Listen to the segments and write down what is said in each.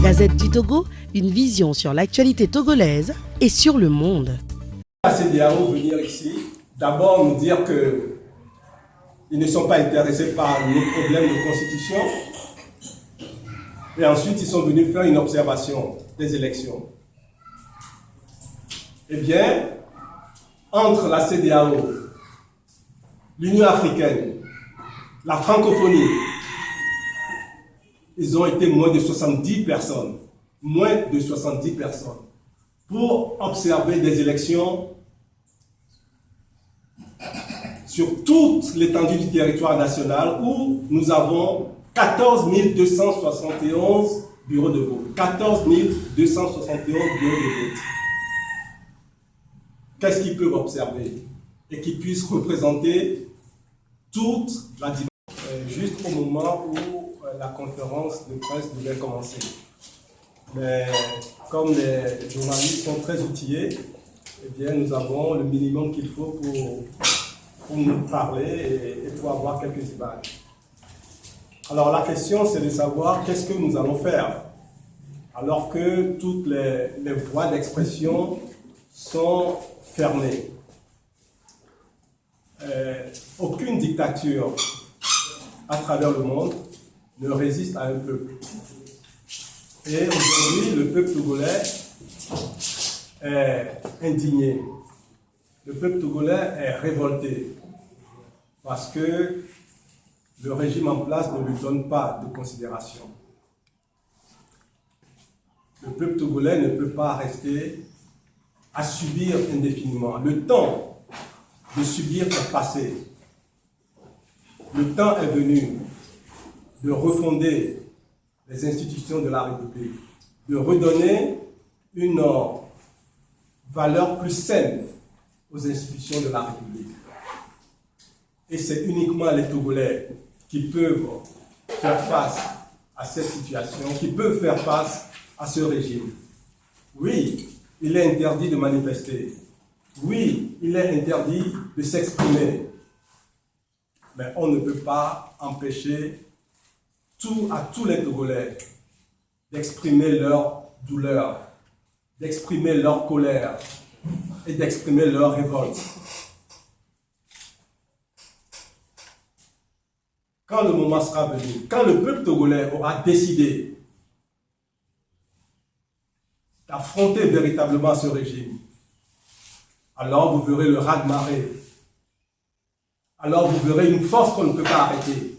Gazette du Togo, une vision sur l'actualité togolaise et sur le monde. La CEDEAO venir ici, d'abord nous dire qu'ils ne sont pas intéressés par nos problèmes de constitution, et ensuite ils sont venus faire une observation des élections. Eh bien, entre la CEDEAO, l'Union africaine, la francophonie, ils ont été moins de 70 personnes, pour observer des élections sur toute l'étendue du territoire national où nous avons 14 271 bureaux de vote. 14 271 bureaux de vote. Qu'est-ce qu'ils peuvent observer et qui puissent représenter toute la diversité? Juste au moment où la conférence de presse devait commencer. Mais comme les journalistes sont très outillés, eh bien, nous avons le minimum qu'il faut pour nous parler et pour avoir quelques images. Alors la question, c'est de savoir qu'est-ce que nous allons faire alors que toutes les voies d'expression sont fermées. Aucune dictature à travers le monde ne résiste à un peuple. Et aujourd'hui, le peuple togolais est indigné. Le peuple togolais est révolté parce que le régime en place ne lui donne pas de considération. Le peuple togolais ne peut pas rester à subir indéfiniment. Le temps de subir est passé. Le temps est venu de refonder les institutions de la République, de redonner une valeur plus saine aux institutions de la République. Et c'est uniquement les Togolais qui peuvent faire face à cette situation, qui peuvent faire face à ce régime. Oui, il est interdit de manifester. Oui, il est interdit de s'exprimer. Mais on ne peut pas empêcher à tous les Togolais d'exprimer leur douleur, d'exprimer leur colère et d'exprimer leur révolte. Quand le moment sera venu, quand le peuple togolais aura décidé d'affronter véritablement ce régime, alors vous verrez le raz-de-marée. Alors vous verrez une force qu'on ne peut pas arrêter.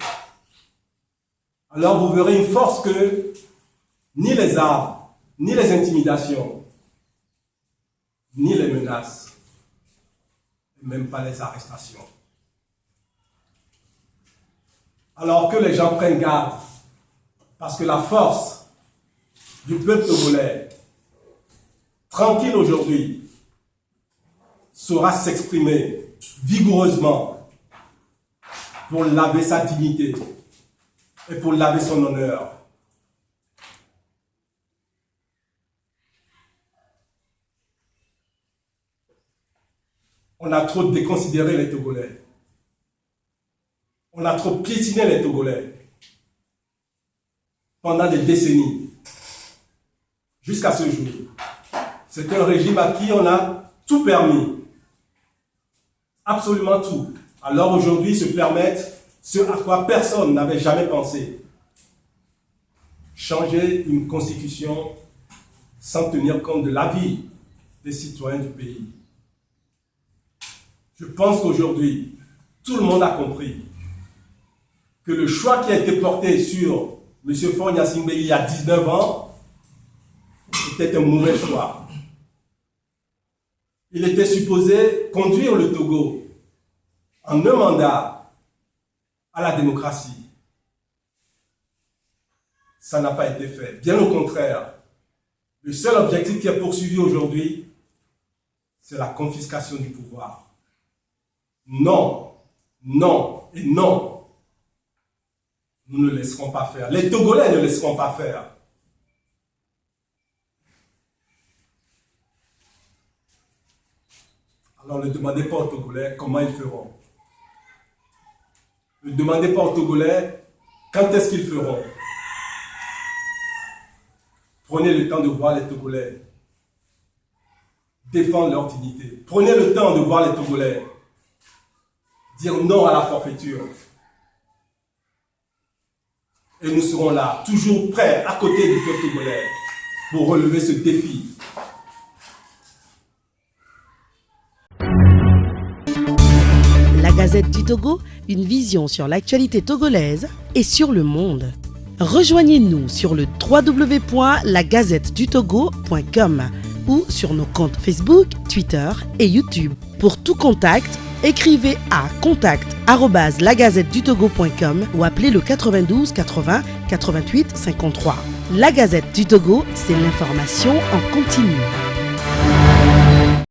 Alors vous verrez une force que ni les armes, ni les intimidations, ni les menaces, et même pas les arrestations. Alors que les gens prennent garde, parce que la force du peuple togolais, tranquille aujourd'hui, saura s'exprimer vigoureusement pour laver sa dignité et pour laver son honneur. On a trop déconsidéré les Togolais. On a trop piétiné les Togolais pendant des décennies, jusqu'à ce jour. C'est un régime à qui on a tout permis, absolument tout. Alors aujourd'hui, ils se permettent ce à quoi personne n'avait jamais pensé. Changer une constitution sans tenir compte de l'avis des citoyens du pays. Je pense qu'aujourd'hui, tout le monde a compris que le choix qui a été porté sur M. Faure Gnassingbé il y a 19 ans était un mauvais choix. Il était supposé conduire le Togo en un mandat à la démocratie. Ça n'a pas été fait. Bien au contraire, le seul objectif qui est poursuivi aujourd'hui, c'est la confiscation du pouvoir. Non, non et non. Nous ne laisserons pas faire. Les Togolais ne laisseront pas faire. Alors ne demandez pas aux Togolais comment ils feront. Ne demandez pas aux Togolais quand est-ce qu'ils feront. Prenez le temps de voir les Togolais défendre leur dignité. Prenez le temps de voir les Togolais dire non à la forfaiture. Et nous serons là, toujours prêts, à côté du peuple togolais, pour relever ce défi. La Gazette du Togo, une vision sur l'actualité togolaise et sur le monde. Rejoignez-nous sur le www.lagazettedutogo.com ou sur nos comptes Facebook, Twitter et YouTube. Pour tout contact, écrivez à contact@lagazettedutogo.com ou appelez le 92 80 88 53. La Gazette du Togo, c'est l'information en continu.